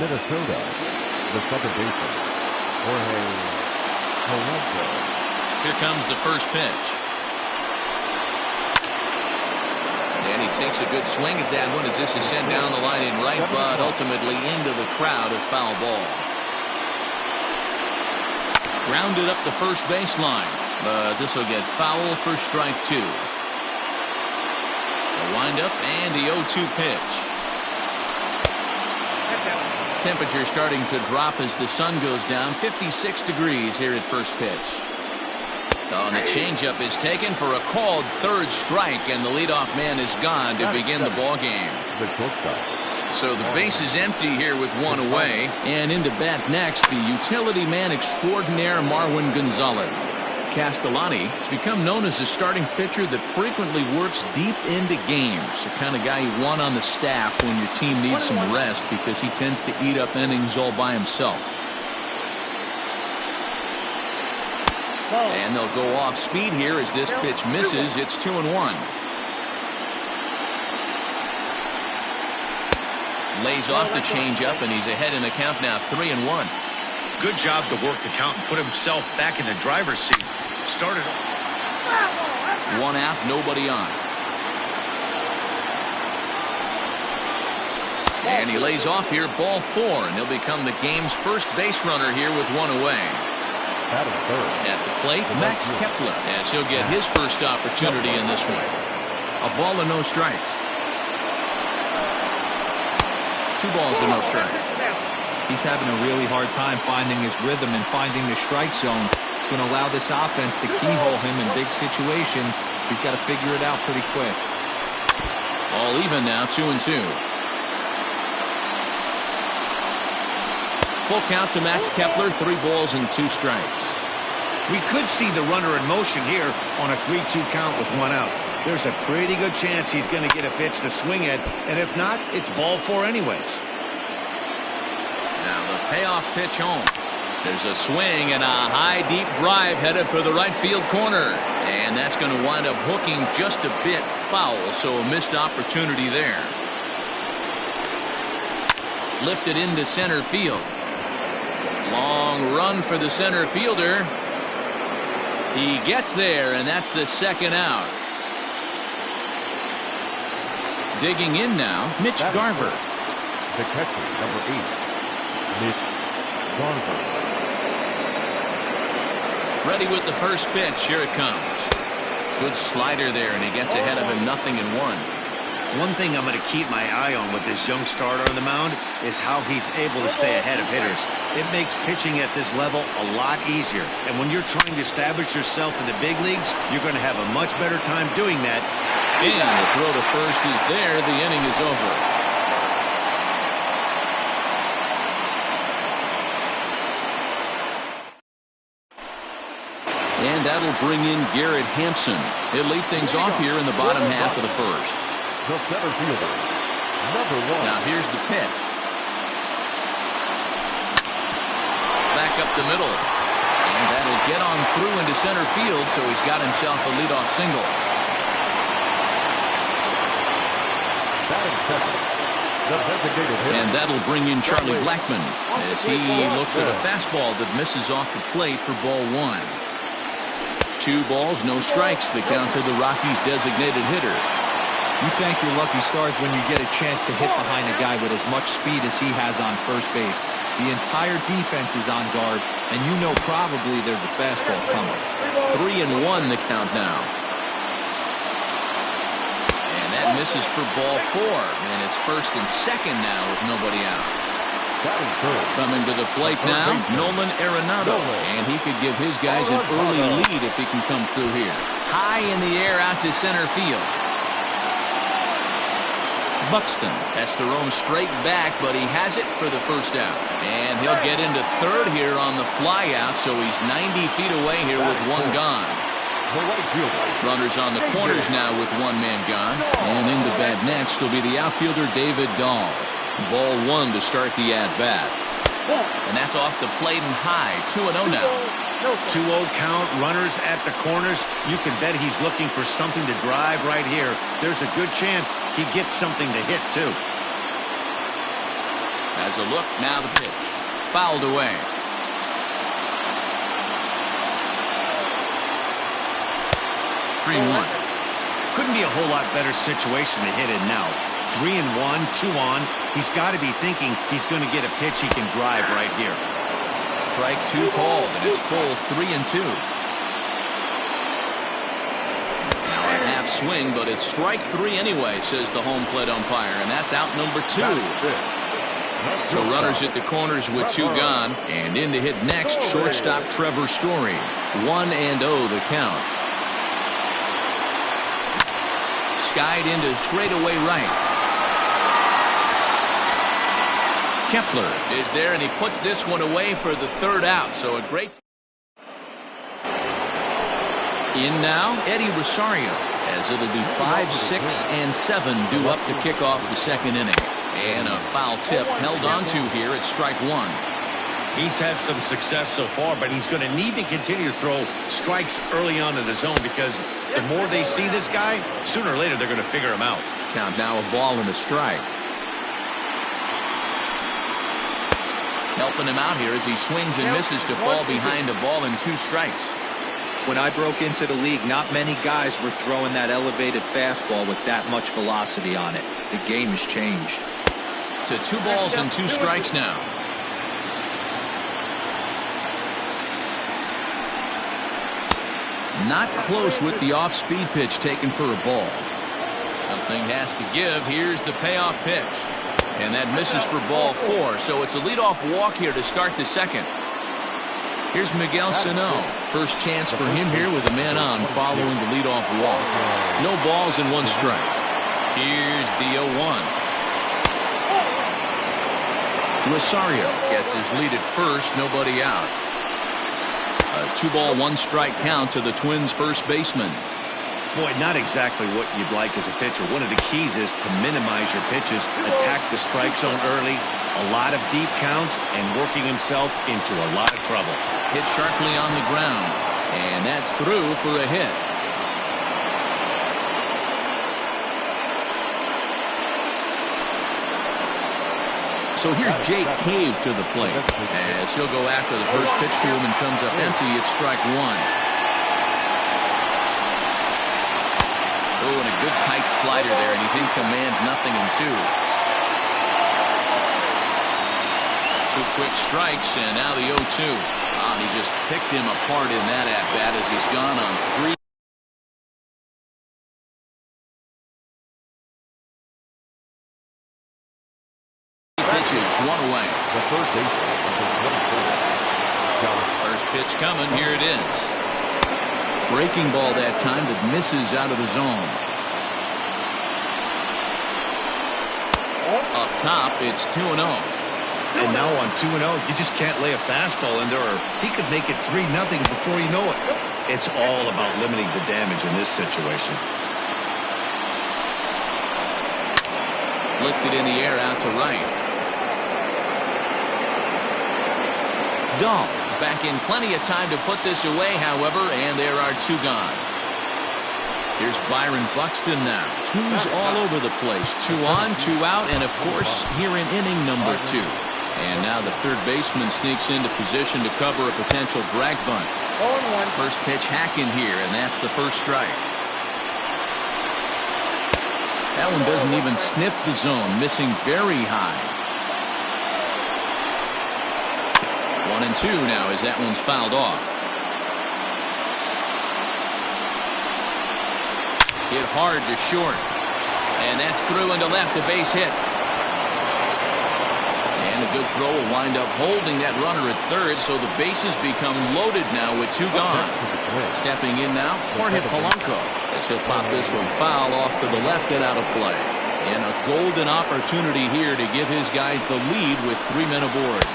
Minnesota, the second baseman, Jorge Polanco. Here comes the first pitch. And he takes a good swing at that one as this is sent down the line in right, but ultimately into the crowd, a foul ball. Grounded up the first baseline, but this will get foul for strike two. The windup and the 0-2 pitch. Temperature starting to drop as the sun goes down. 56 degrees here at first pitch. Oh, and the changeup is taken for a called third strike, and the leadoff man is gone to begin the ball game. So the base is empty here with one away, and into bat next, the utility man extraordinaire Marwin Gonzalez. Castellani has become known as a starting pitcher that frequently works deep into games, the kind of guy you want on the staff when your team needs some rest because he tends to eat up innings all by himself. And they'll go off speed here as this pitch misses. It's 2-1. Lays off the changeup, and he's ahead in the count now, 3-1. Good job to work the count and put himself back in the driver's seat. Started. One out, nobody on. And he lays off here, ball four, and he'll become the game's first base runner here with one away. At the plate, Max Kepler, as he'll get his first opportunity in this one. A ball and no strikes. 2 balls and no strikes. He's having a really hard time finding his rhythm and finding the strike zone. It's going to allow this offense to keyhole him in big situations. He's got to figure it out pretty quick. All even now, 2-2. Full count to Max Kepler, 3 balls and 2 strikes. We could see the runner in motion here on a 3-2 count with 1 out. There's a pretty good chance he's going to get a pitch to swing at, and if not, it's ball 4 anyways. Now the payoff pitch home. There's a swing and a high deep drive headed for the right field corner, and that's going to wind up hooking just a bit foul, so a missed opportunity there. Lifted into center field. Long run for the center fielder. He gets there, and that's the second out. Digging in now, Mitch Garver. The catcher, number 8, Mitch Garver. Ready with the first pitch. Here it comes. Good slider there, and he gets ahead of him, 0-1. One thing I'm going to keep my eye on with this young starter on the mound is how he's able to stay ahead of hitters. It makes pitching at this level a lot easier. And when you're trying to establish yourself in the big leagues, you're going to have a much better time doing that. And the throw to first is there. The inning is over. And that'll bring in Garrett Hampson. He'll lead things off here in the bottom half of the first. The center fielder, number 1. Now here's the pitch. Back up the middle. And that'll get on through into center field, so he's got himself a leadoff single. And that'll bring in Charlie Blackmon as he looks at a fastball that misses off the plate for ball 1. 2 balls, no strikes. The count to the Rockies' designated hitter. You thank your lucky stars when you get a chance to hit behind a guy with as much speed as he has on first base. The entire defense is on guard, and you know probably there's a fastball coming. 3-1 the count now. And that misses for ball 4. And it's first and second now with nobody out. Coming to the plate now, Nolan Arenado. And he could give his guys an early lead if he can come through here. High in the air out to center field. Buxton has to roam straight back, but he has it for the first out. And he'll get into third here on the fly out, so he's 90 feet away here with 1 gone. Runners on the corners now with 1 man gone. And into bat next will be the outfielder David Dahl. Ball 1 to start the at-bat. And that's off the plate and high. 2-0 now. 2-0 count, runners at the corners. You can bet he's looking for something to drive right here. There's a good chance he gets something to hit, too. Has a look, now the pitch. Fouled away. (3-1). Couldn't be a whole lot better situation to hit it now. 3-1, 2 on. He's got to be thinking he's going to get a pitch he can drive right here. Strike 2 called, and it's full 3-2. Now a half swing, but it's strike 3 anyway, says the home plate umpire, and that's out number 2. So runners at the corners with 2 gone, and in to hit next, shortstop Trevor Story. 1-0 the count. Skied into straightaway right. Kepler is there, and he puts this one away for the 3rd out. So a great. In now, Eddie Rosario, as it'll be 5, 6, and 7 due up to kick off the 2nd inning. And a foul tip held onto here at strike 1. He's had some success so far, but he's going to need to continue to throw strikes early on in the zone, because the more they see this guy, sooner or later they're going to figure him out. Count now a ball and a strike. Helping him out here as he swings and misses to fall behind a ball and 2 strikes. When I broke into the league, not many guys were throwing that elevated fastball with that much velocity on it. The game has changed. To 2 balls and 2 strikes now. Not close with the off-speed pitch taken for a ball. Something has to give. Here's the payoff pitch. And that misses for ball 4. So it's a leadoff walk here to start the 2nd. Here's Miguel Sano. First chance for him here with a man on following the leadoff walk. No balls and 1 strike. Here's the 0-1. Rosario gets his lead at first, nobody out. A 2-ball, 1-strike count to the Twins' first baseman. Boy, not exactly what you'd like as a pitcher. One of the keys is to minimize your pitches, attack the strike zone early, a lot of deep counts, and working himself into a lot of trouble. Hit sharply on the ground, and that's through for a hit. So here's Jake Cave to the plate, as he'll go after the first pitch to him and comes up empty. It's strike 1. Oh, and a good tight slider there, and he's in command, 0-2. 2 quick strikes, and now the 0-2. Ah, and he just picked him apart in that at-bat as he's gone on 3. Pitches, 1 away. The third baseman, First pitch coming. Here it is. Breaking ball that time that misses out of the zone. Up top, it's 2-0. And now on 2-0, you just can't lay a fastball in there, or he could make it 3-0 before you know it. It's all about limiting the damage in this situation. Lifted in the air out to right. Dahl back in plenty of time to put this away, however, and there are 2 gone. Here's Byron Buxton now. 2s all over the place. 2 on, 2 out, and of course, here in inning number 2. And now the third baseman sneaks into position to cover a potential drag bunt. First pitch hacking here, and that's the first strike. That one doesn't even sniff the zone, missing very high. 1-2 now as that one's fouled off. Hit hard to short. And that's through into left, a base hit. And a good throw will wind up holding that runner at third, so the bases become loaded now with 2 gone. Stepping in now, Jorge Polanco, as he'll pop this one foul off to the left and out of play. And a golden opportunity here to give his guys the lead with 3 men aboard.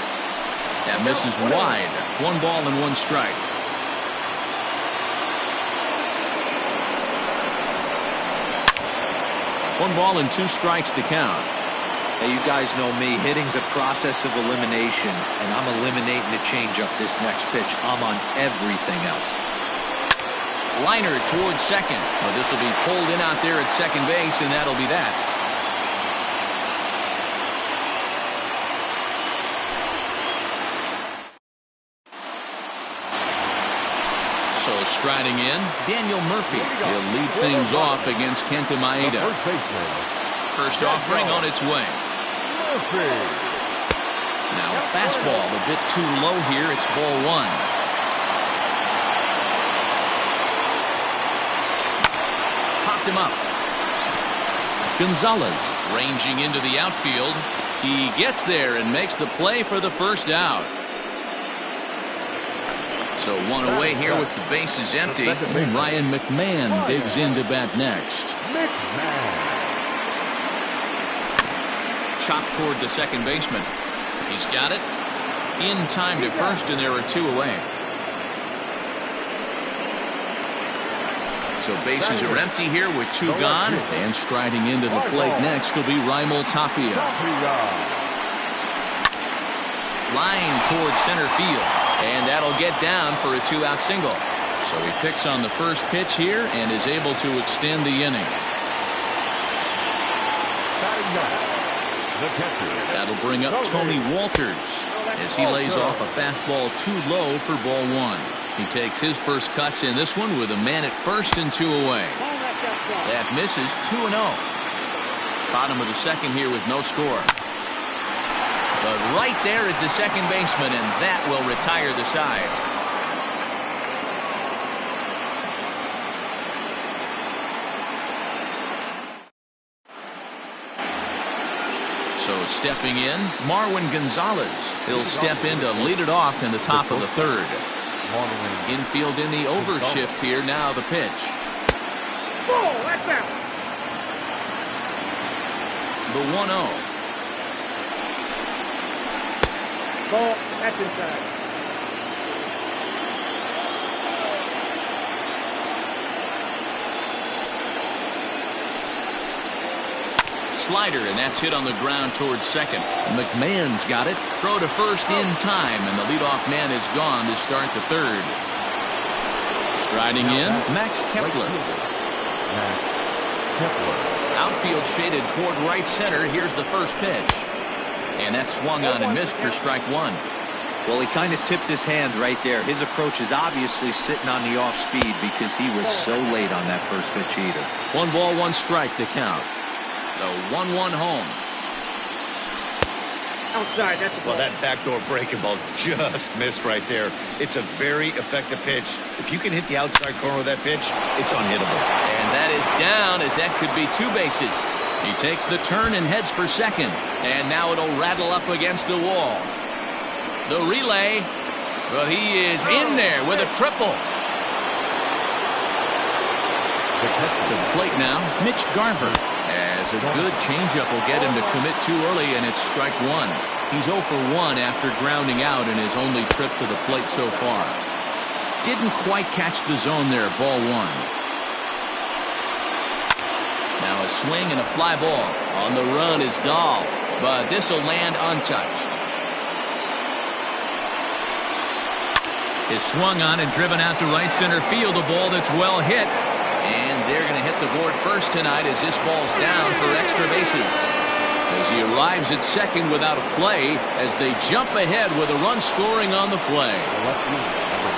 That misses wide. 1 ball and 1 strike. One ball and 2 strikes to count. Hey, you guys know me. Hitting's a process of elimination, and I'm eliminating the changeup this next pitch. I'm on everything else. Liner towards second. Well, this will be pulled in out there at second base, and that'll be that. striding in, Daniel Murphy. He'll lead things off against Kenta The Maeda. first baseman, First offering on its way. Murphy. Now a fastball a bit too low here. It's ball one. Popped him up. Gonzalez ranging into the outfield. He gets there and makes the play for the first out. So one away here with the bases empty. And Ryan McMahon digs in to bat next. McMahon. Chopped toward the second baseman. He's got it. In time to first, and there are two away. So bases are empty here with two gone. And striding into the plate next will be Raimel Tapia. Line toward center field. And that'll get down for a two-out single. So he picks on the first pitch here and is able to extend the inning. That'll bring up Tony Walters as he lays off a fastball too low for ball one. He takes his first cuts in this one with a man at first and two away. That misses 2-0. Bottom of the second here with no score. But right there is the second baseman, and that will retire the side. So stepping in, Marwin Gonzalez. He'll step in to lead it off in the top of the third. Infield in the overshift here. Now the pitch. The 1-0. Ball, that's inside. Slider, and that's hit on the ground towards second. McMahon's got it. Throw to first in time, and the leadoff man is gone to start the third. Striding in, Max Kepler. Outfield shaded toward right center. Here's the first pitch. And that swung on and missed for strike one. Well, he kind of tipped his hand right there. His approach is obviously sitting on the off speed because he was so late on that first pitch heater. 1-1 strike to count. The 1-1 home. Outside, that's a ball. Well, that backdoor breaking ball just missed right there. It's a very effective pitch. If you can hit the outside corner of that pitch, it's unhittable. And that is down, as that could be two bases. He takes the turn and heads for second. And now it'll rattle up against the wall. The relay, but he is in there with a triple. To the plate now, Mitch Garver. As a good changeup will get him to commit too early, and it's strike one. He's 0 for 1 after grounding out in his only trip to the plate so far. Didn't quite catch the zone there, ball one. Now a swing and a fly ball. On the run is Dahl, but this will land untouched. Is swung on and driven out to right center field, a ball that's well hit. And they're going to hit the board first tonight as this ball's down for extra bases. As he arrives at second without a play as they jump ahead with a run scoring on the play.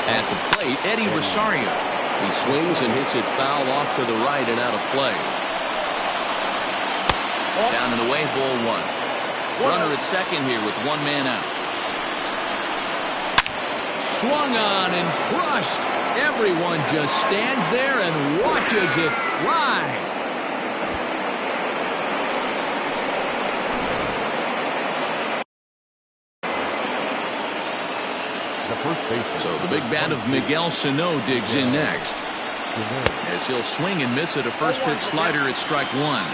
At the plate, Eddie Rosario. He swings and hits it foul off to the right and out of play. Down and away, ball one. Runner at second here with one man out. Swung on and crushed. Everyone just stands there and watches it fly. So the big bat of Miguel Sano digs in next. As he'll swing and miss at a first pitch slider at strike one.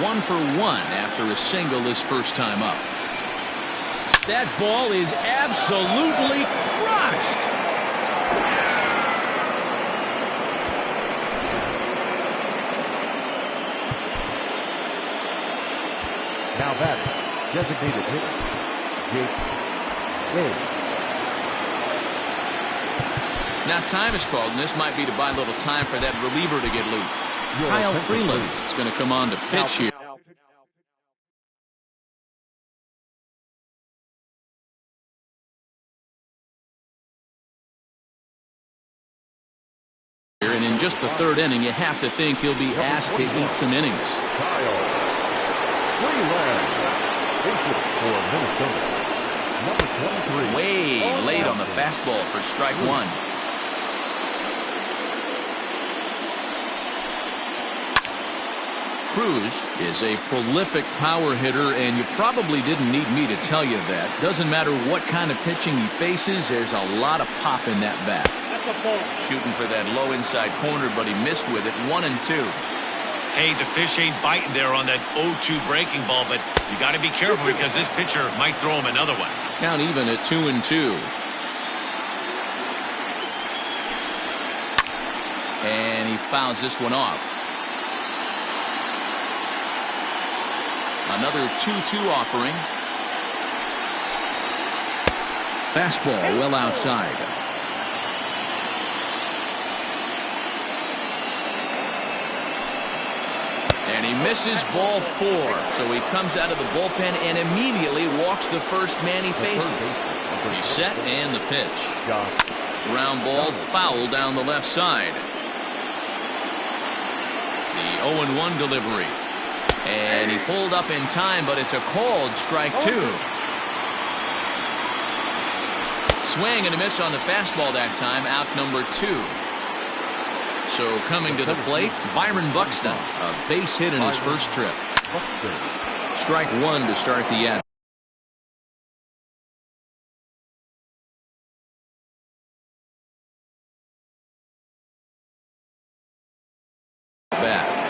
1 for 1 after a single his first time up. That ball is absolutely crushed. Now batting, designated hitter, Jake Wade. Now time is called, and this might be to buy a little time for that reliever to get loose. Kyle Freeland is going to come on to pitch here. just the third inning, you have to think he'll be asked to eat some innings. Kyle. 3 left. Bases for Minnesota. Number 23. Way late on the fastball for strike one. Cruz is a prolific power hitter, and you probably didn't need me to tell you that. Doesn't matter what kind of pitching he faces, there's a lot of pop in that bat. Shooting for that low inside corner, but he missed with it. 1-2. Hey, the fish ain't biting there on that 0-2 breaking ball, but you got to be careful because this pitcher might throw him another one. Count even at 2-2. And he fouls this one off. Another 2-2 offering. Fastball well outside. And he misses ball 4. So he comes out of the bullpen and immediately walks the first man he faces. He's set and the pitch. Ground ball foul down the left side. The 0-1 delivery. And he pulled up in time, but it's a called strike 2. Swing and a miss on the fastball that time, out number 2. So coming to the plate, Byron Buxton, a base hit in his first trip. Strike 1 to start the at. Bat.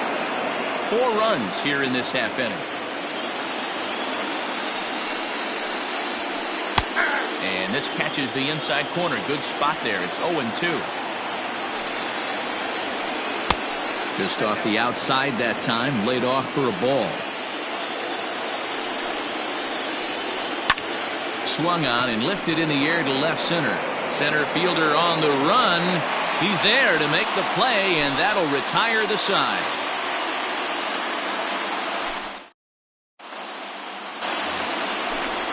4 runs here in this half inning. And this catches the inside corner. Good spot there. It's 0-2. Just off the outside that time. Laid off for a ball. Swung on and lifted in the air to left center. Center fielder on the run. He's there to make the play, and that'll retire the side.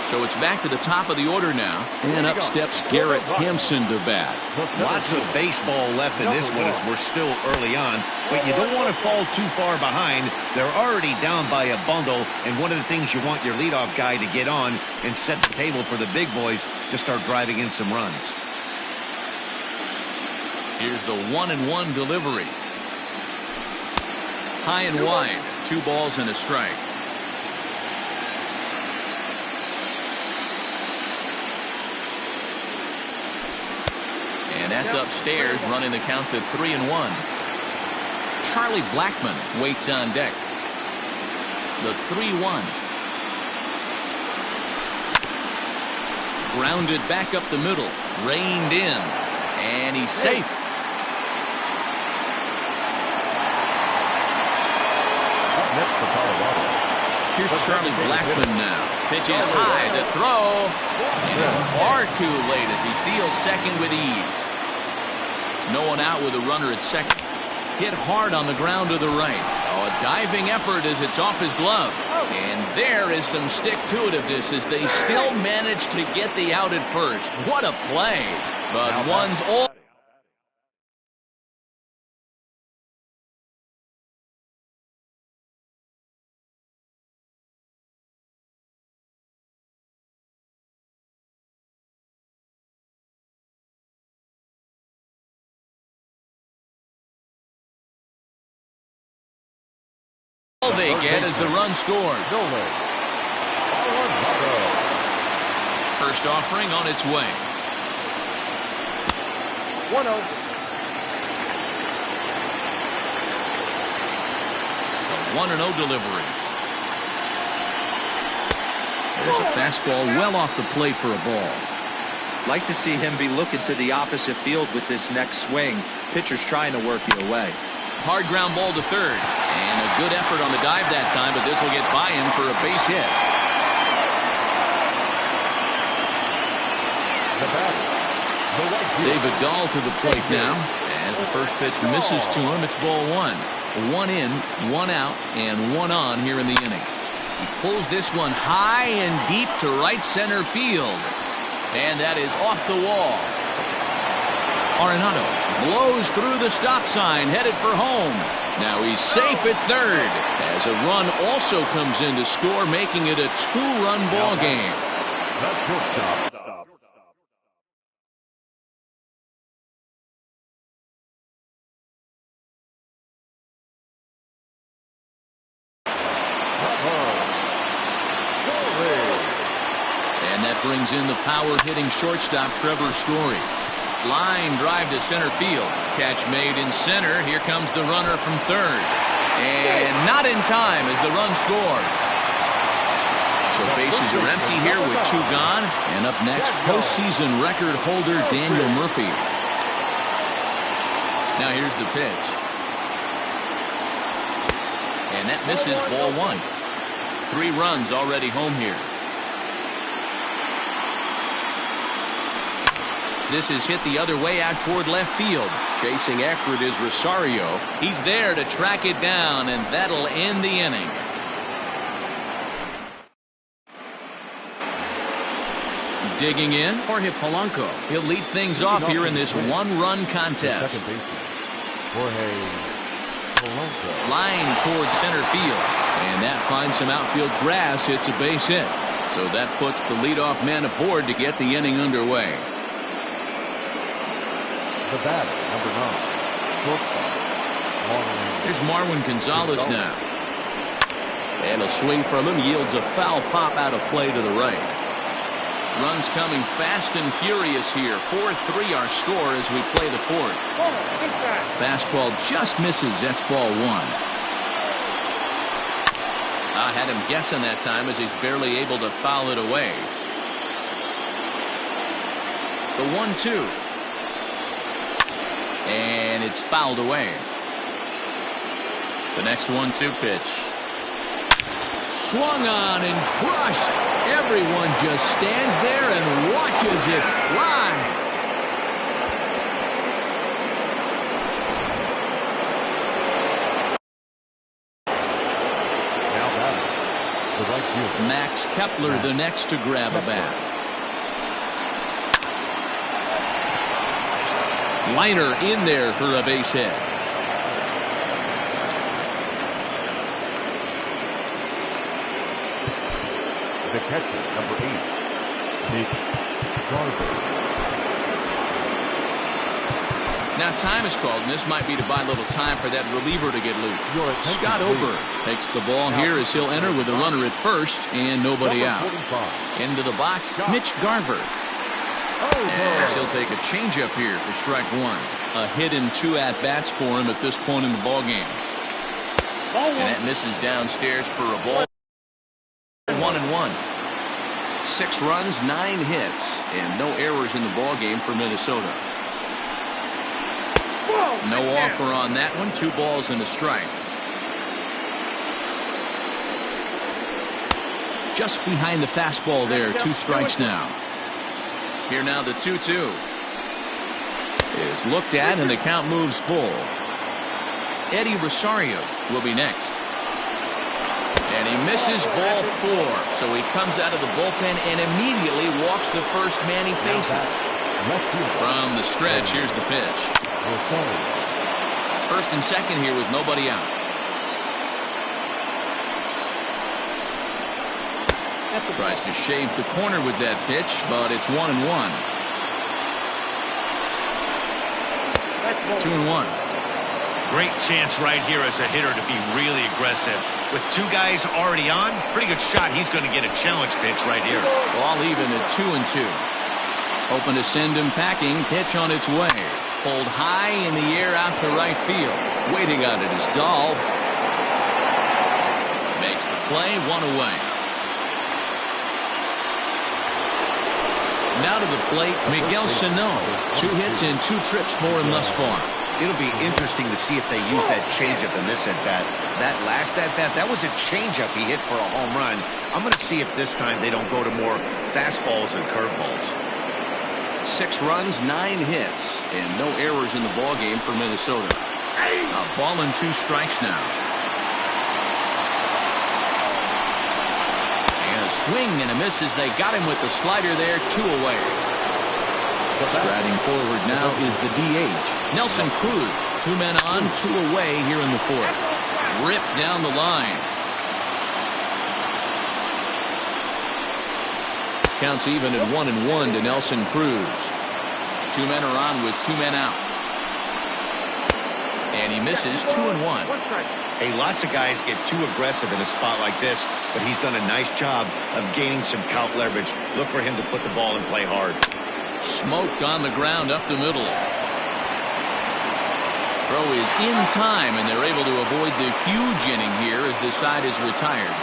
So it's back to the top of the order now, and up steps Garrett Hampson to bat. Lots of baseball left in this one as we're still early on, but you don't want to fall too far behind. They're already down by a bundle, and one of the things you want your leadoff guy to get on and set the table for the big boys to start driving in some runs. Here's the 1-1 delivery. High and wide. 2 balls and a strike. And that's upstairs, running the count to 3-1. Charlie Blackmon waits on deck. The 3-1. Grounded back up the middle. Reined in. And he's safe. Next for Colorado. Here's Charlie Blackmon now. Pitch is high. The throw. And it's far too late as he steals second with ease. No one out with a runner at second. Hit hard on the ground to the right. Oh, a diving effort as it's off his glove. And there is some stick-to-itiveness as they still manage to get the out at first. What a play. But one's all. All they get is the run scores. First offering on its way. 1-0. The 1-0 delivery. There's a fastball well off the plate for a ball. Like to see him be looking to the opposite field with this next swing. Pitcher's trying to work you away. Hard ground ball to third. And a good effort on the dive that time, but this will get by him for a base hit. David Dahl to the plate now. As the first pitch misses to him, it's ball 1. 1 in, 1 out, and 1 on here in the inning. He pulls this one high and deep to right center field. And that is off the wall. Arenado blows through the stop sign, headed for home. Now he's safe at third, as a run also comes in to score, making it a two-run ball game. That's shortstop. And that brings in the power-hitting shortstop, Trevor Story. Line drive to center field. Catch made in center. Here comes the runner from third. And not in time as the run scores. So bases are empty here with two gone. And up next, postseason record holder Daniel Murphy. Now here's the pitch. And that misses, ball one. 3 runs already home here. This is hit the other way out toward left field. Chasing after it is Rosario. He's there to track it down, and that'll end the inning. Digging in, Jorge Polanco. He'll lead things off here in this one-run contest. Jorge Polanco. Line towards center field. And that finds some outfield grass. It's a base hit. So that puts the leadoff man aboard to get the inning underway. The batter, number 9, shortstop, Marwin. Here's Marwin Gonzalez now. And a swing from him yields a foul pop out of play to the right. Runs coming fast and furious here. 4-3 our score as we play the fourth. Fastball just misses. That's ball one. I had him guessing that time as he's barely able to foul it away. The 1-2. And it's fouled away. The next 1-2 pitch. Swung on and crushed. Everyone just stands there and watches it fly. Now batting, the right fielder. Max Kepler the next to grab a bat. Liner in there for a base hit. The catcher, number 8, Big Garber. Now time is called, and this might be to buy a little time for that reliever to get loose. Scott Ober takes the ball here as he'll enter with a runner at first and nobody out. Into the box, Mitch Garver. As he'll take a changeup here for strike one. A hit and 2 at-bats for him at this point in the ballgame. And that misses downstairs for a ball. 1-1. 6 runs, 9 hits, and no errors in the ballgame for Minnesota. No offer on that one. 2 balls and a strike. Just behind the fastball there. 2 strikes now. Here now the 2-2 is looked at and the count moves full. Eddie Rosario will be next. And he misses ball 4. So he comes out of the bullpen and immediately walks the first man he faces. From the stretch, here's the pitch. First and second here with nobody out. Tries to shave the corner with that pitch, but it's 1-1. 2-1. Great chance right here as a hitter to be really aggressive. With 2 guys already on, pretty good shot. He's going to get a challenge pitch right here. All even at 2-2. Hoping to send him packing. Pitch on its way. Pulled high in the air out to right field. Waiting on it is Dahl. Makes the play, 1 away. Now to the plate, Miguel Sano. 2 hits and 2 trips for him thus far. It'll be interesting to see if they use that changeup in this at-bat. That last at-bat, that was a changeup he hit for a home run. I'm going to see if this time they don't go to more fastballs and curveballs. 6 runs, 9 hits, and no errors in the ballgame for Minnesota. A ball and 2 strikes now. And a swing and a miss as they got him with the slider there. 2 away. Striding forward now is the DH, Nelson Cruz. 2 men on, 2 away here in the 4th. Ripped down the line. Counts even at 1-1 to Nelson Cruz. 2 men are on with 2 men out. And he misses 2-1. Hey, lots of guys get too aggressive in a spot like this, but he's done a nice job of gaining some count leverage. Look for him to put the ball and play hard. Smoked on the ground up the middle. Throw is in time, and they're able to avoid the huge inning here as the side is retired.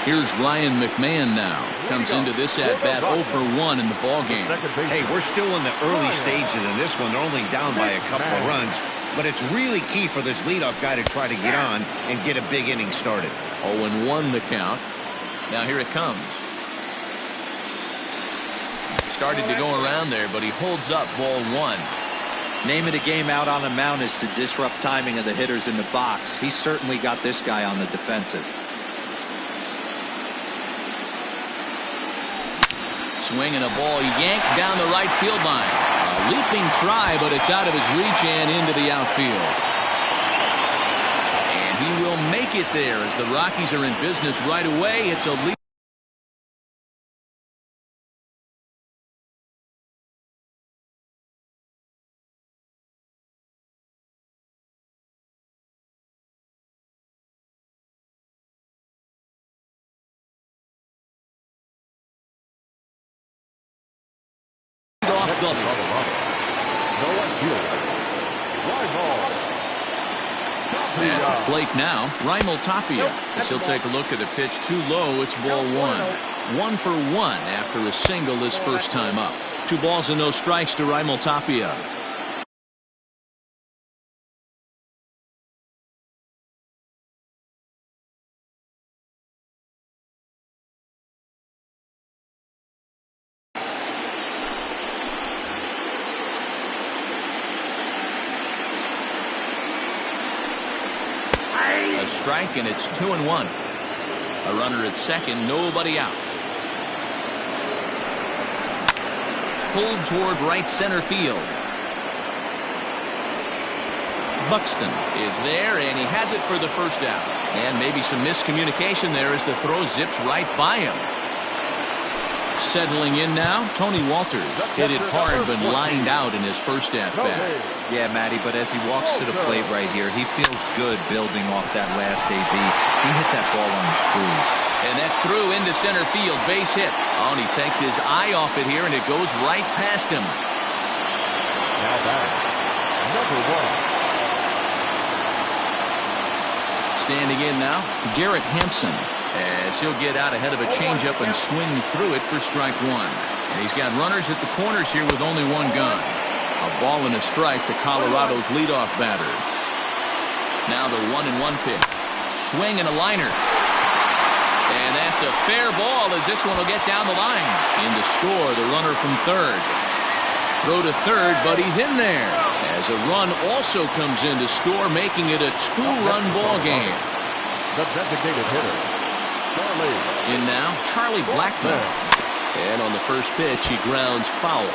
Here's Ryan McMahon now. Comes into this at-bat 0 for 1 in the ballgame. Hey, we're still in the early stages in this one. They're only down by a couple of runs. But it's really key for this leadoff guy to try to get on and get a big inning started. 0-1 the count. Now here it comes. Started to go around there, but he holds up ball 1. Name of the game out on the mound is to disrupt timing of the hitters in the box. He's certainly got this guy on the defensive. Swinging a ball yanked down the right field line. A leaping try, but it's out of his reach and into the outfield. And he will make it there as the Rockies are in business right away. It's a lead. At the plate now, Raimel Tapia. As he'll take a look at a pitch too low, it's ball 1. 1 for 1 after a single this first time up. 2 balls and no strikes to Raimel Tapia. A strike, and it's 2-1. A runner at second, nobody out. Pulled toward right center field. Buxton is there, and he has it for the first out. And maybe some miscommunication there as the throw zips right by him. Settling in now, Tony Walters hit it hard but lined out in his first at-bat. Yeah, Matty, but as he walks to the plate right here, he feels good building off that last AB. He hit that ball on the screws. And that's through into center field, base hit. Oh, and he takes his eye off it here, and it goes right past him. Now back, number 1. Standing in now, Garrett Hampson, as he'll get out ahead of a changeup and swing through it for strike 1. And he's got runners at the corners here with only 1 gun. A ball and a strike to Colorado's leadoff batter. Now the 1-1 pitch. Swing and a liner. And that's a fair ball as this one will get down the line. In to score, the runner from third. Throw to third, but he's in there. As a run also comes in to score, making it a 2-run ball game. The designated hitter, Charlie. In now, Charlie Blackmon. And on the first pitch, he grounds foul.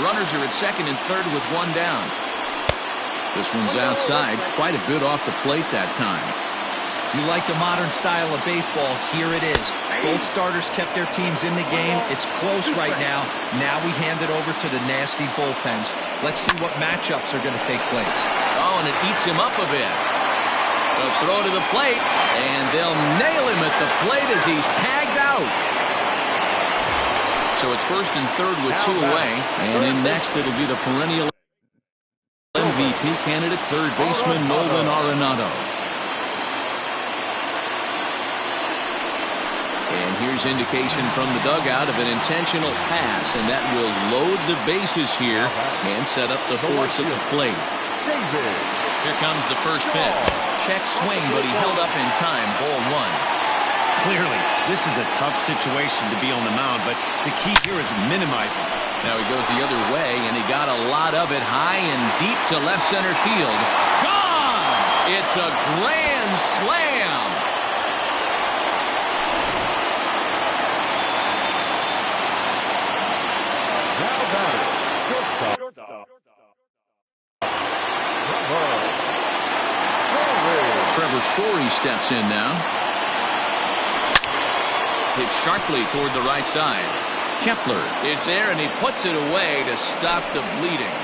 Runners are at second and third with 1 down. This one's outside, quite a bit off the plate that time. You like the modern style of baseball, here it is. Both starters kept their teams in the game. It's close right now. Now we hand it over to the nasty bullpens. Let's see what matchups are going to take place. Oh, and it eats him up a bit. A throw to the plate, and they'll nail him at the plate as he's tagged out. So it's first and third with 2 away, and in next it'll be the perennial MVP candidate, third baseman Nolan Arenado. And here's indication from the dugout of an intentional pass, and that will load the bases here and set up the force at the plate. Here comes the first pitch. Check swing, but he held up in time. Ball 1. Clearly, this is a tough situation to be on the mound, but the key here is minimizing. Now he goes the other way, and he got a lot of it high and deep to left center field. Gone! It's a grand slam. Now batting, shortstop. Trevor Story steps in now. Hit sharply toward the right side. Kepler is there, and he puts it away to stop the bleeding.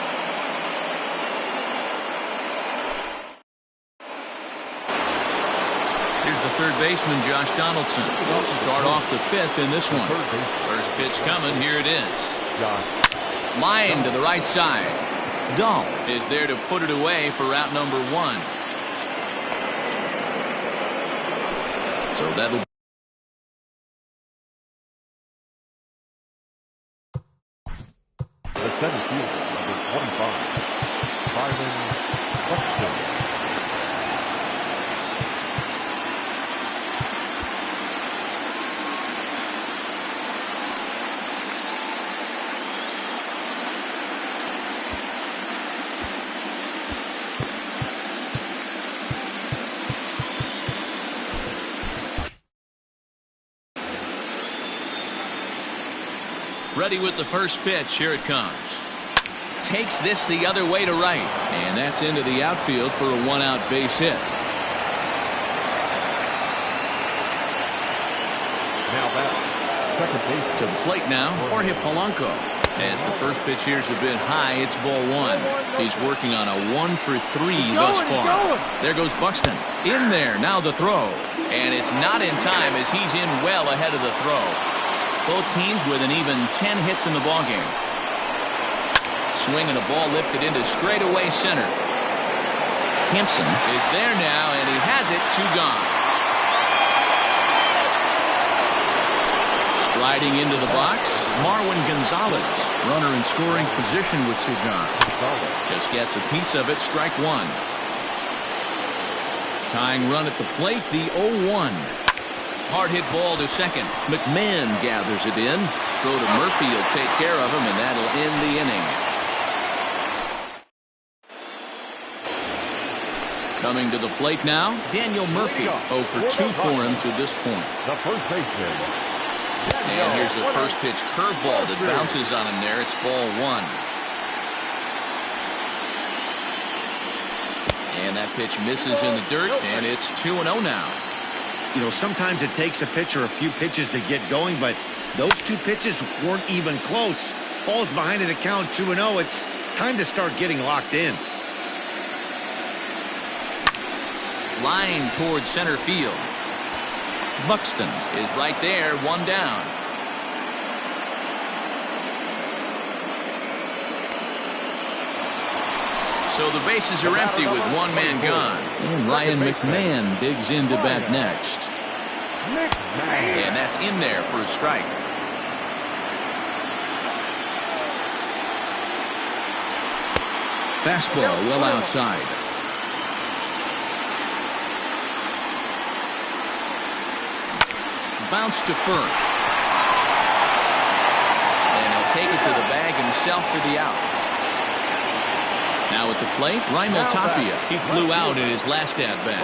Here's the third baseman, Josh Donaldson. He'll start off the fifth in this one. First pitch coming. Here it is. Line to the right side. Dahl is there to put it away for out number one. So that'll The center fielder, number 25, Byron Buxton. Ready with the first pitch. Here it comes. Takes this the other way to right. And that's into the outfield for a one-out base hit. Now batting, second base. To the plate now, Jorge Polanco. As the first pitch here's a bit high, it's ball one. He's working on a 1-for-3 thus far. There goes Buxton. In there, now the throw. And it's not in time as he's in well ahead of the throw. Both teams with an even 10 hits in the ballgame. Swing and a ball lifted into straightaway center. Hampson is there now, and he has it. Two gone. Striding into the box, Marwin Gonzalez. Runner in scoring position with two gone. Just gets a piece of it. Strike one. Tying run at the plate, the 0-1. Hard hit ball to second. McMahon gathers it in. Throw to Murphy. He'll take care of him, and that'll end the inning. Coming to the plate now, Daniel Murphy. 0 for 2 for him to this point. The first baseman. And here's a first pitch curveball that bounces on him there. It's ball one. And that pitch misses in the dirt, and it's 2-0 now. You know, sometimes it takes a pitcher a few pitches to get going, but those two pitches weren't even close. Falls behind in the count 2-0. It's time to start getting locked in. Line towards center field. Buxton is right there, one down. So the bases are empty with one man gone. And Ryan McMahon digs in to bat next. And that's in there for a strike. Fastball well outside. Bounce to first. And he'll take it to the bag himself for the out. Now at the plate, Raimel Tapia. He flew out in his last at-bat.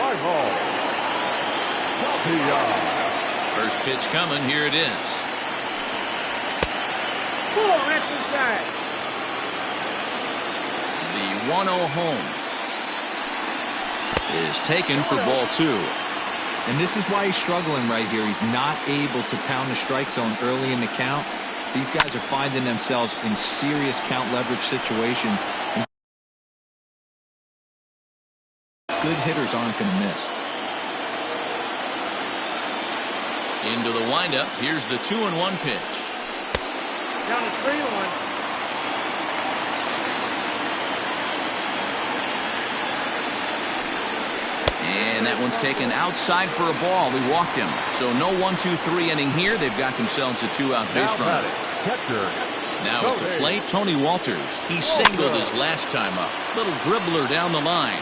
First pitch coming. Here it is. That's inside. The 1-0 home is taken for ball two. And this is why he's struggling right here. He's not able to pound the strike zone early in the count. These guys are finding themselves in serious count leverage situations. Good hitters aren't going to miss. Into the windup. Here's the 2-1 pitch. Down to 3-1. And that one's taken outside for a ball. He walked him. So no 1-2-3 inning here. They've got themselves a two-out base runner. Now at the plate, Tony Walters. He singled his last time up. Little dribbler down the line.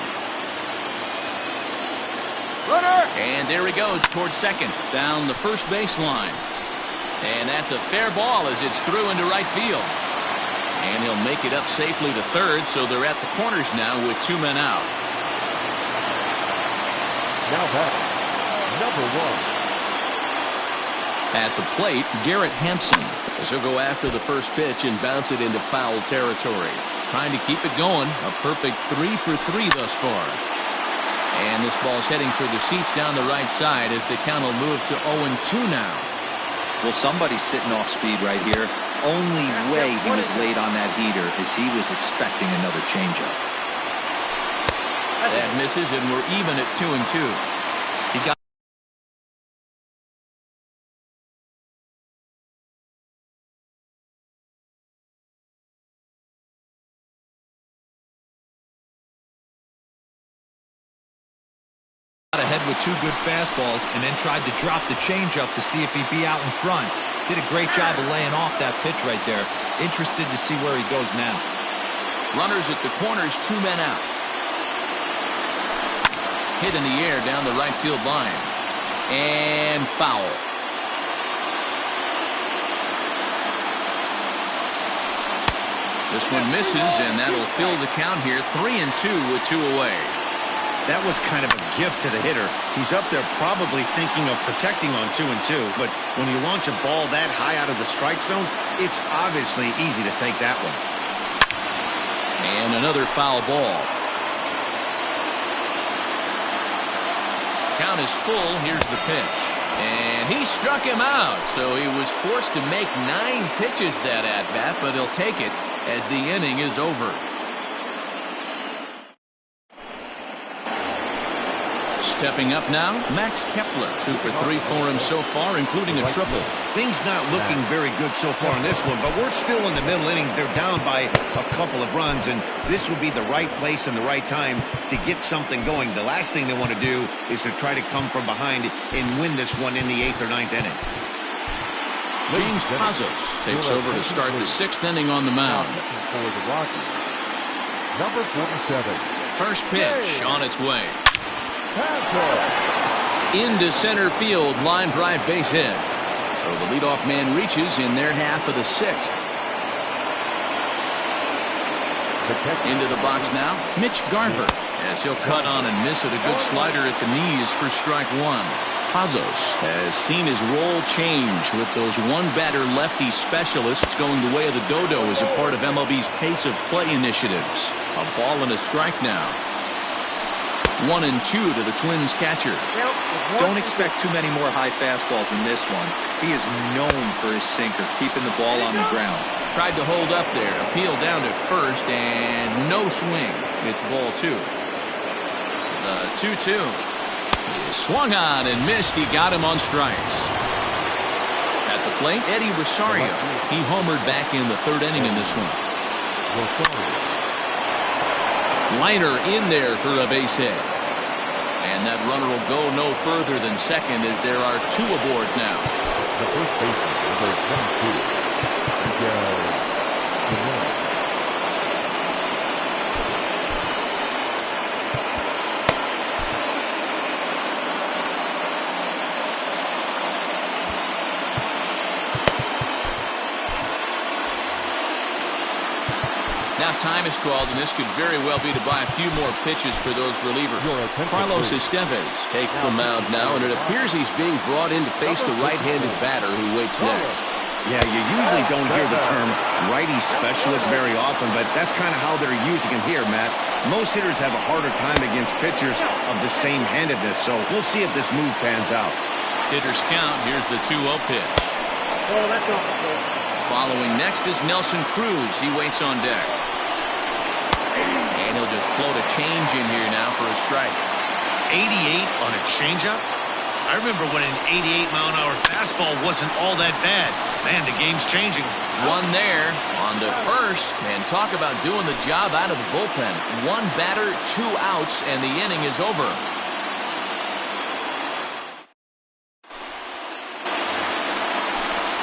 And there he goes towards second, down the first base line. And that's a fair ball as it's through into right field. And he'll make it up safely to third, so they're at the corners now with two men out. Now batting, number 1. At the plate, Garrett Hampson. This will go after the first pitch and bounce it into foul territory. Trying to keep it going. A perfect 3 for 3 thus far. And this ball's heading for the seats down the right side as the count will move to 0-2 now. Well, somebody's sitting off speed right here. Only way he was late on that heater is he was expecting another changeup. That misses, and we're even at 2-2. He got ahead with 2 good fastballs and then tried to drop the changeup to see if he'd be out in front. Did a great job of laying off that pitch right there. Interested to see where he goes now. Runners at the corners, 2 men out. Hit in the air down the right field line. And foul. This one misses, and that'll fill the count here. 3-2 with 2 away. That was kind of a gift to the hitter. He's up there probably thinking of protecting on 2-2, but when you launch a ball that high out of the strike zone, it's obviously easy to take that one. And another foul ball. Count is full. Here's the pitch. And he struck him out, so he was forced to make 9 pitches that at-bat, but he'll take it as the inning is over. Stepping up now, Max Kepler. 2 for 3 for him so far, including a triple. Things not looking very good so far in this one, but we're still in the middle innings. They're down by a couple of runs, and this would be the right place and the right time to get something going. The last thing they want to do is to try to come from behind and win this one in the 8th or 9th inning. James Pazos takes over to start the 6th inning on the mound. For the Rockies, number 47. First pitch on its way. Into center field, line drive base hit. So the leadoff man reaches in their half of the 6th. Into the box now, Mitch Garver, as he'll cut on and miss at a good slider at the knees for strike 1. Pazos has seen his role change with those one-batter lefty specialists going the way of the dodo as a part of MLB's pace of play initiatives. A ball and a strike now. 1-2 to the Twins catcher. Don't expect too many more high fastballs in this one. He is known for his sinker, keeping the ball on the ground. Tried to hold up there, appeal down to first, and no swing. It's ball 2. The 2-2. He swung on and missed. He got him on strikes. At the plate, Eddie Rosario. He homered back in the 3rd inning in this one. Liner in there for a base hit. And that runner will go no further than second as there are 2 aboard now. The first baseman, number 22. Now time is called, and this could very well be to buy a few more pitches for those relievers. Carlos Estevez takes the mound now, and it appears he's being brought in to face the right-handed batter who waits next. Yeah, you usually don't hear the term righty specialist very often, but that's kind of how they're using him here, Matt. Most hitters have a harder time against pitchers of the same handedness, so we'll see if this move pans out. Hitters count. Here's the 2-0 pitch. Oh, that's off the field. Following next is Nelson Cruz. He waits on deck. And he'll just float a change in here now for a strike. 88 on a changeup? I remember when an 88-mile-an-hour fastball wasn't all that bad. Man, the game's changing. One there on the first, and talk about doing the job out of the bullpen. 1 batter, 2 outs, and the inning is over.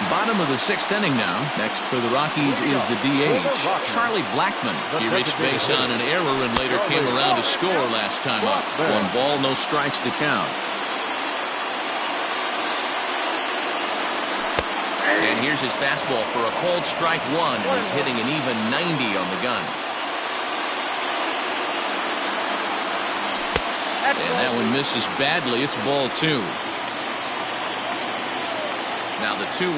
Bottom of the 6th inning now. Next for the Rockies is the DH, Charlie Blackmon. He reached base on an error and later came around to score last time up. 1 ball, no strikes to count. And here's his fastball for a called strike 1, and he's hitting an even 90 on the gun. And that one misses badly. It's ball 2. Now the 2-1.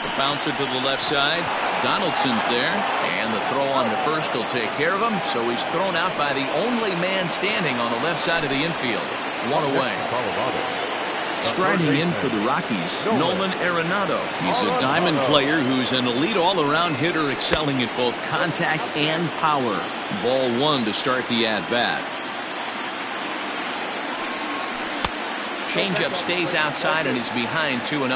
The bouncer to the left side. Donaldson's there. And the throw on to first will take care of him. So he's thrown out by the only man standing on the left side of the infield. One away. Striding in for the Rockies, Nolan Arenado. He's a diamond player who's an elite all-around hitter, excelling at both contact and power. Ball 1 to start the at-bat. Changeup stays outside and he's behind 2-0.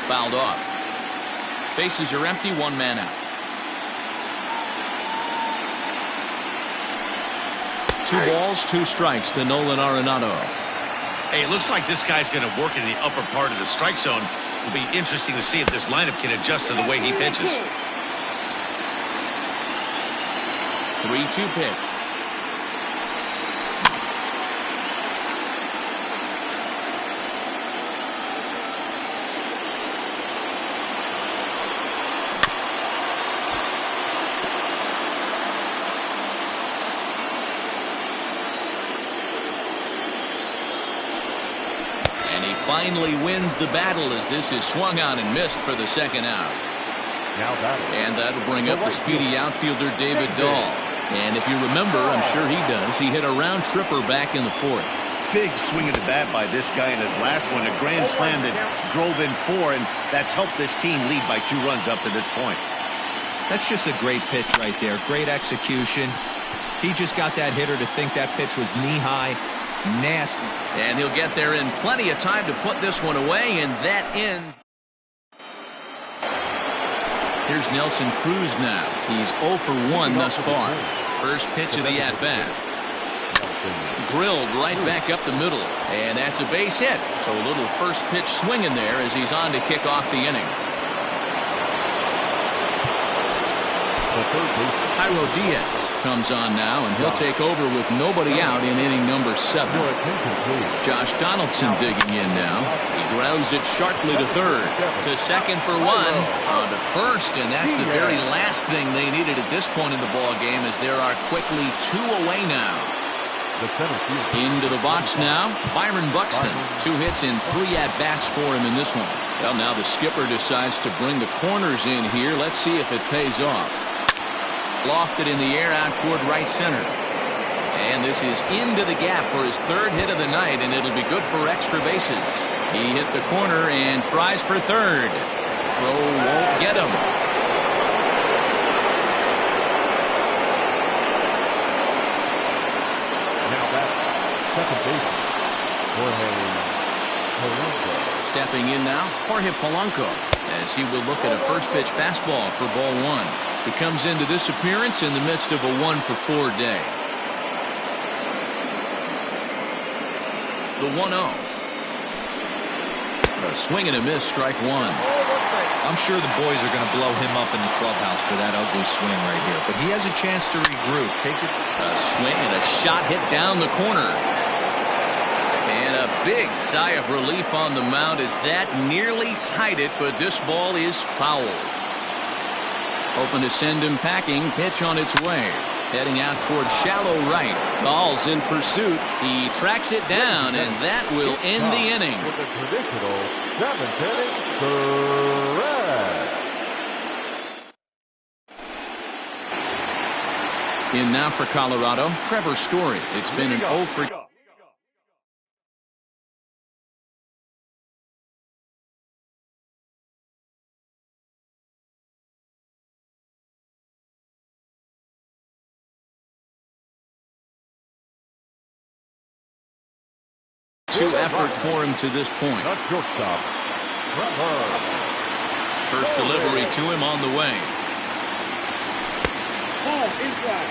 Fouled off. Bases are empty, 1 man out. 2 balls, 2 strikes to Nolan Arenado. Hey, it looks like this guy's going to work in the upper part of the strike zone. It'll be interesting to see if this lineup can adjust to the way he pitches. 3-2 pitch. Finally wins the battle as this is swung on and missed for the second out. And that'll bring up the speedy outfielder David Dahl. And if you remember, I'm sure he does, he hit a round tripper back in the 4th. Big swing of the bat by this guy in his last one. A grand slam that drove in 4, and that's helped this team lead by 2 runs up to this point. That's just a great pitch right there. Great execution. He just got that hitter to think that pitch was knee-high. Nasty. And he'll get there in plenty of time to put this one away, and that ends. Here's Nelson Cruz now. He's 0 for 1 thus far. First pitch of the at-bat. Drilled right back up the middle, and that's a base hit. So a little first pitch swing in there as he's on to kick off the inning. Jairo Diaz comes on now, and he'll take over with nobody out in inning number 7. Josh Donaldson digging in now. He grounds it sharply to third. To second for 1. On to first, and that's the very last thing they needed at this point in the ball game, as there are quickly 2 away now. Into the box now, Byron Buxton. 2 hits in 3 at-bats for him in this one. Well, now the skipper decides to bring the corners in here. Let's see if it pays off. Lofted in the air out toward right center. And this is into the gap for his 3rd hit of the night, and it'll be good for extra bases. He hit the corner and tries for 3rd. Throw won't get him. Now that's second baseman, Jorge Polanco. Stepping in now, Jorge Polanco, as he will look at a first pitch fastball for ball 1. He comes into this appearance in the midst of a 1 for 4 day. The 1-0. A swing and a miss, strike 1. I'm sure the boys are going to blow him up in the clubhouse for that ugly swing right here. But he has a chance to regroup. Take it. A swing and a shot hit down the corner. And a big sigh of relief on the mound as that nearly tied it, but this ball is fouled. Hoping to send him packing. Pitch on its way. Heading out toward shallow right. Dahl's in pursuit. He tracks it down, and that will end the inning. With the traditional 7th inning, correct. In now for Colorado, Trevor Story. It's been an 0 for 2 effort for him to this point. Shortstop, Trevor. First delivery to him on the way. Inside.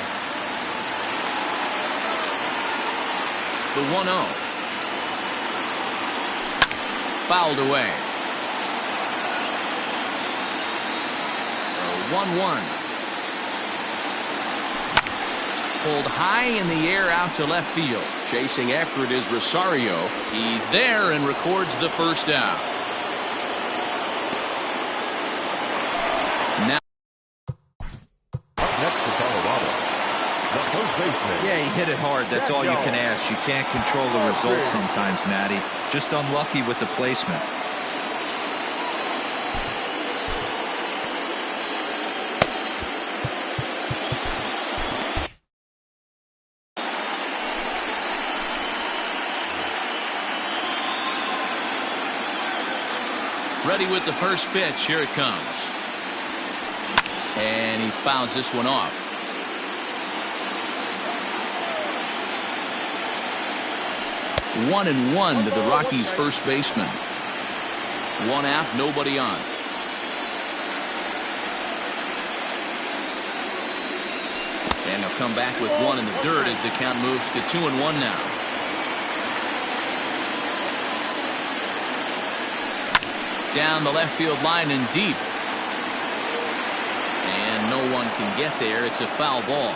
The 1-0. Fouled away. 1-1. Pulled high in the air out to left field. Chasing after it is Rosario. He's there and records the first out. Now hit it hard. That's all you can ask. You can't control the result sometimes, Matty. Just unlucky with the placement. Ready with the first pitch. Here it comes. And he fouls this one off. One and one to the Rockies' first baseman. One out, nobody on. And they'll come back with one in the dirt as the count moves to 2-1 now. Down the left field line and deep. And no one can get there. It's a foul ball.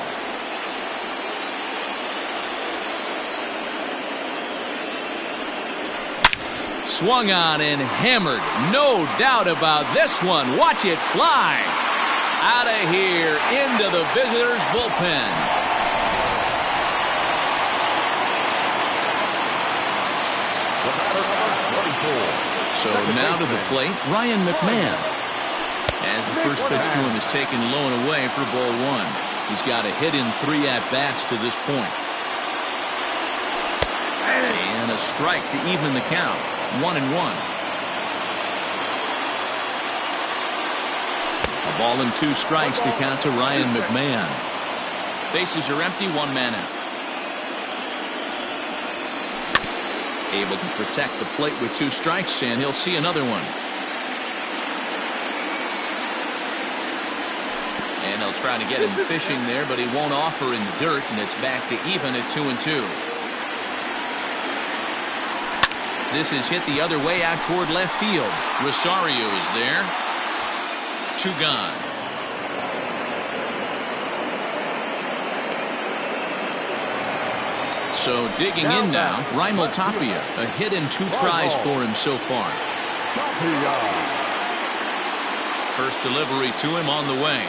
Swung on and hammered. No doubt about this one. Watch it fly. Out of here into the visitors' bullpen. So now to the plate, Ryan McMahon. As the first pitch to him is taken low and away for ball one. He's got a hit in 3 at-bats to this point. And a strike to even the count. 1-1. A ball and 2 strikes, the count to Ryan McMahon. Bases are empty, 1 man out. Able to protect the plate with 2 strikes, and he'll see another one. And they'll try to get him fishing there, but he won't offer in the dirt, and it's back to even at 2-2. This is hit the other way out toward left field. Rosario is there. 2 gone. So digging in now, Raimel Tapia. A hit and 2 tries for him so far. First delivery to him on the way.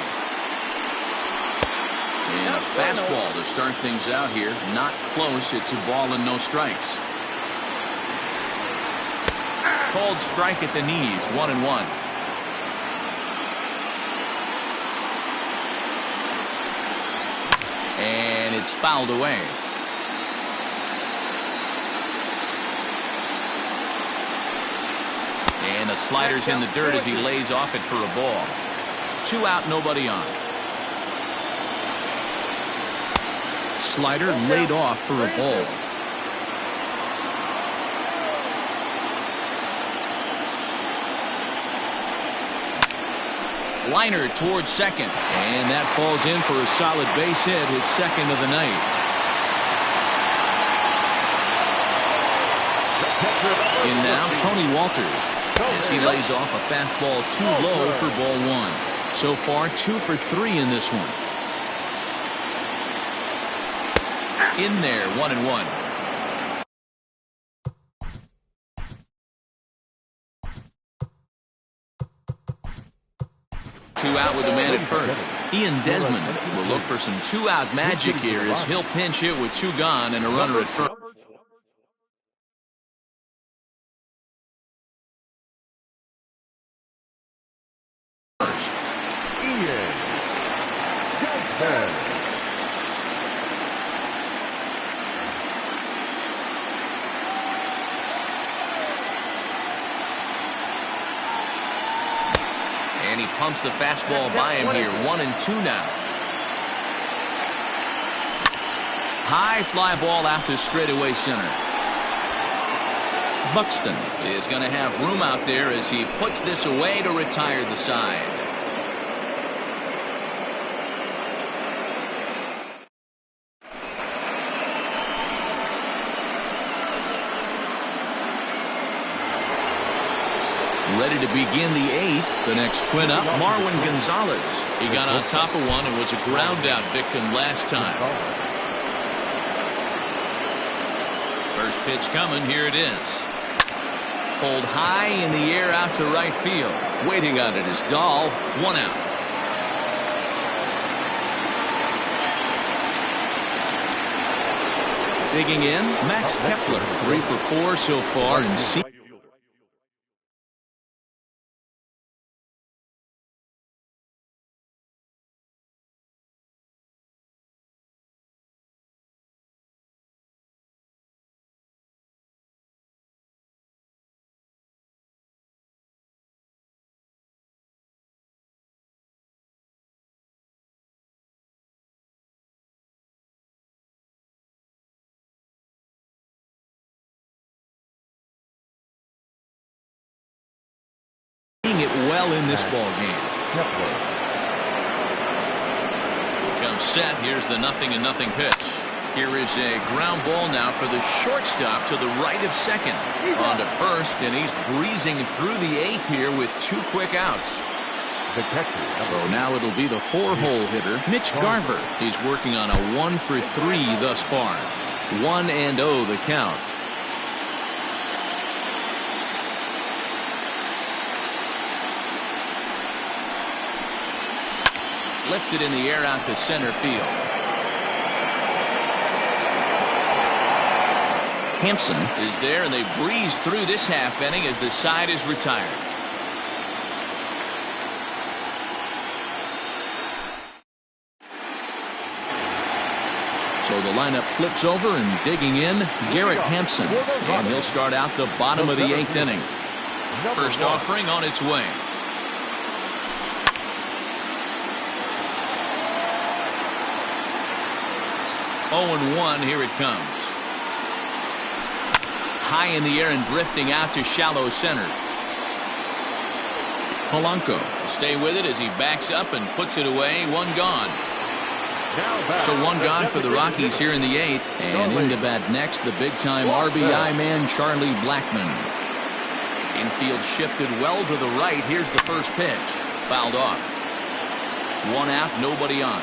And a fastball to start things out here. Not close. It's a ball and no strikes. Called strike at the knees. 1-1. And it's fouled away. And the slider's in the dirt as he lays off it for a ball. 2 out, nobody on. Slider laid off for a ball. Liner towards second. And that falls in for a solid base hit, his second of the night. In now, Tony Walters. As he lays off a fastball too low for ball 1. So far, 2 for 3 in this one. In there, 1-1. Two out with the man at first. Ian Desmond will look for some 2-out magic here as he'll pinch hit with 2 gone and a runner at first. And he pumps the fastball by him here. 1-2 now. High fly ball out to straightaway center. Buxton is going to have room out there as he puts this away to retire the side. Ready to begin the 8th. The next twin up, Marwin Gonzalez. He got on top of one and was a ground out victim last time. First pitch coming. Here it is. Pulled high in the air out to right field. Waiting on it is Dahl. 1 out. Digging in, Max Kepler, 3 for 4 so far in C. It well in this ball game. Comes set. Here's the 0-0 pitch. Here is a ground ball now for the shortstop to the right of second. On to first, and he's breezing through the 8th here with 2 quick outs. The catcher. So now it'll be the 4-hole hitter, Mitch Garver. He's working on a 1 for 3 thus far. 1-0 the count. Lifted in the air out to center field. Hampson is there, and they breeze through this half inning as the side is retired. So the lineup flips over, and digging in, Garrett Hampson. And he'll start out the bottom of the 8th inning. First offering on its way. 0-1, here it comes. High in the air and drifting out to shallow center. Polanco will stay with it as he backs up and puts it away. 1 gone. So 1 gone for the Rockies here in the 8th. And into bat next, the big-time RBI man, Charlie Blackmon. Infield shifted well to the right. Here's the first pitch. Fouled off. 1 out, nobody on.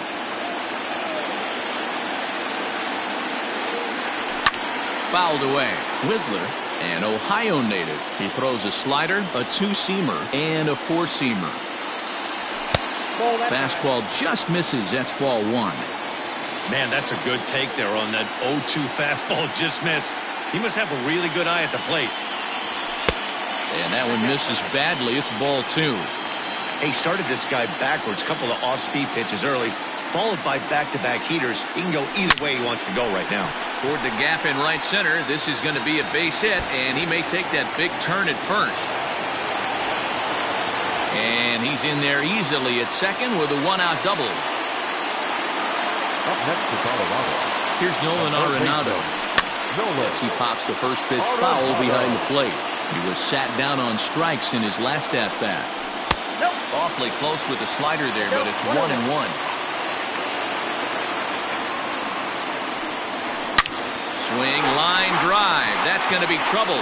Fouled away. Whistler, an Ohio native. He throws a slider, a 2-seamer, and a 4-seamer. Fastball just misses. That's ball 1. Man, that's a good take there on that 0-2 fastball just missed. He must have a really good eye at the plate. And that one misses badly. It's ball 2. He started this guy backwards, couple of off-speed pitches early, followed by back-to-back heaters. He can go either way he wants to go right now. Toward the gap in right center. This is going to be a base hit, and he may take that big turn at first. And he's in there easily at second with a 1-out double. Up next to Colorado. Here's Nolan Arenado. As he pops the first pitch foul behind the plate. He was sat down on strikes in his last at-bat. Awfully close with the slider there, but it's 1-1. Swing, line drive. That's going to be trouble.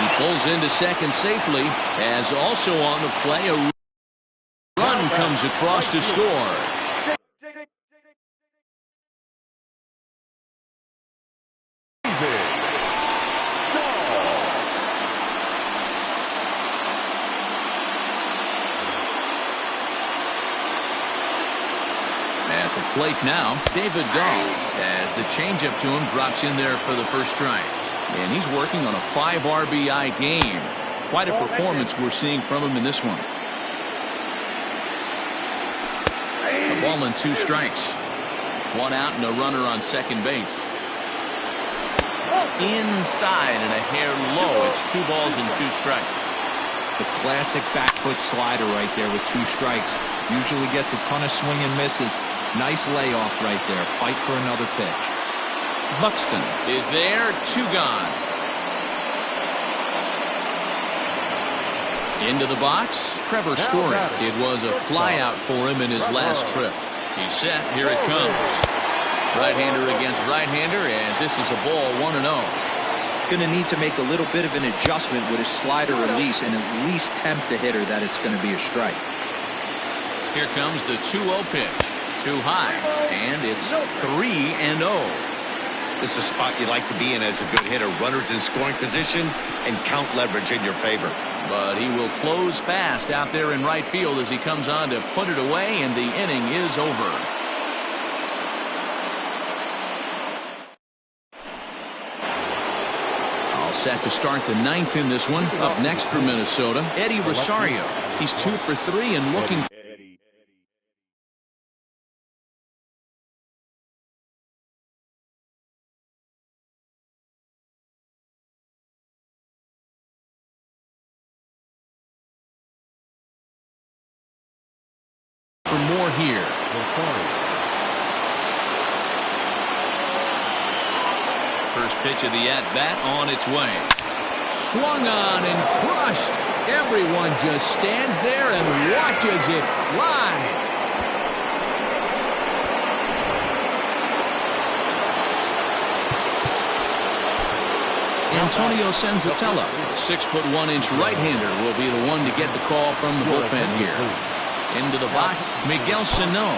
He pulls into second safely, as also on the play, a run comes across to score. Plate now, David Dahl, as the changeup to him drops in there for the first strike. And he's working on a 5 RBI game. Quite a performance we're seeing from him in this one. A ball and 2 strikes. 1 out and a runner on second base. Inside and a hair low. It's 2 balls and 2 strikes. The classic back foot slider right there with 2 strikes. Usually gets a ton of swing and misses. Nice layoff right there. Fight for another pitch. Buxton is there. 2 gone. Into the box, Trevor Story. It was a flyout for him in his last trip. He's set. Here it comes. Right-hander against right-hander, as this is a ball 1-0. Going to need to make a little bit of an adjustment with his slider release and at least tempt the hitter that it's going to be a strike. Here comes the 2-0 pitch. Too high, and it's 3-0. This is a spot you like to be in as a good hitter. Runners in scoring position and count leverage in your favor. but he will close fast out there in right field as he comes on to put it away, and the inning is over. All set to start the ninth in this one. Up next for Minnesota, Eddie Rosario. He's 2 for 3 and looking for more here. First pitch of the at-bat on its way. Swung on and crushed. Everyone just stands there and watches it fly. Antonio Senzatella, a 6'1" right-hander, will be the one to get the call from the bullpen here. Into the box, Miguel Sano.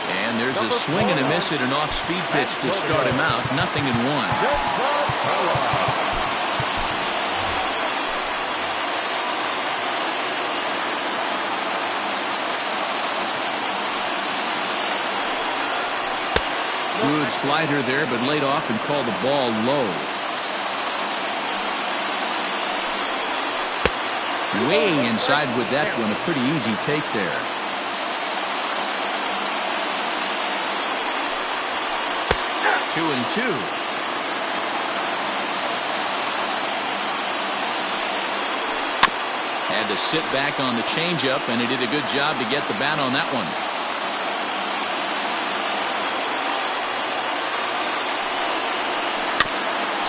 And there's a swing and a miss at an off-speed pitch to start him out. 0-1. Good slider there, but laid off and called the ball low. Way inside with that one. A pretty easy take there. Two and two. Had to sit back on the changeup, and he did a good job to get the bat on that one.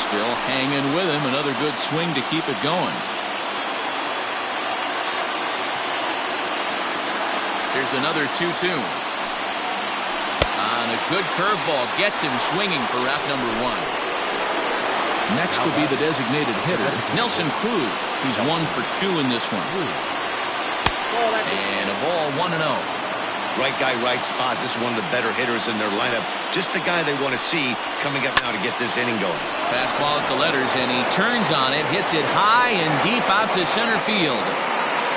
Still hanging with him. Another good swing to keep it going. Here's another 2-2. On a good curveball, gets him swinging for out number 1. Next will be the designated hitter, Nelson Cruz. He's 1 for 2 in this one. And a ball 1-0. Right guy, right spot. This is one of the better hitters in their lineup. Just the guy they want to see coming up now to get this inning going. Fastball at the letters, and he turns on it, hits it high and deep out to center field.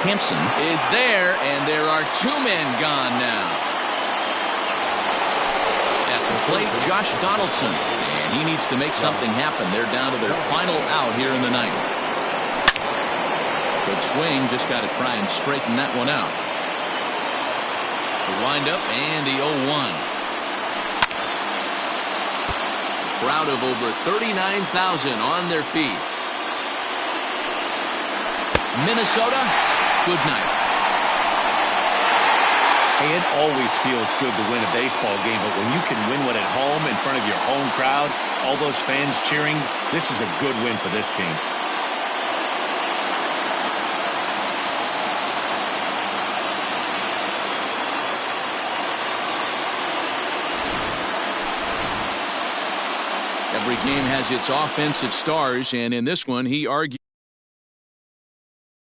Hampson is there, and there are 2 men gone now. At the plate, Josh Donaldson, and he needs to make something happen. They're down to their final out here in the ninth. Good swing, just got to try and straighten that one out. The windup and the 0-1. Crowd of over 39,000 on their feet. Minnesota, good night. Hey, it always feels good to win a baseball game, but when you can win one at home in front of your home crowd, all those fans cheering, this is a good win for this team. Every game has its offensive stars, and in this one, he argued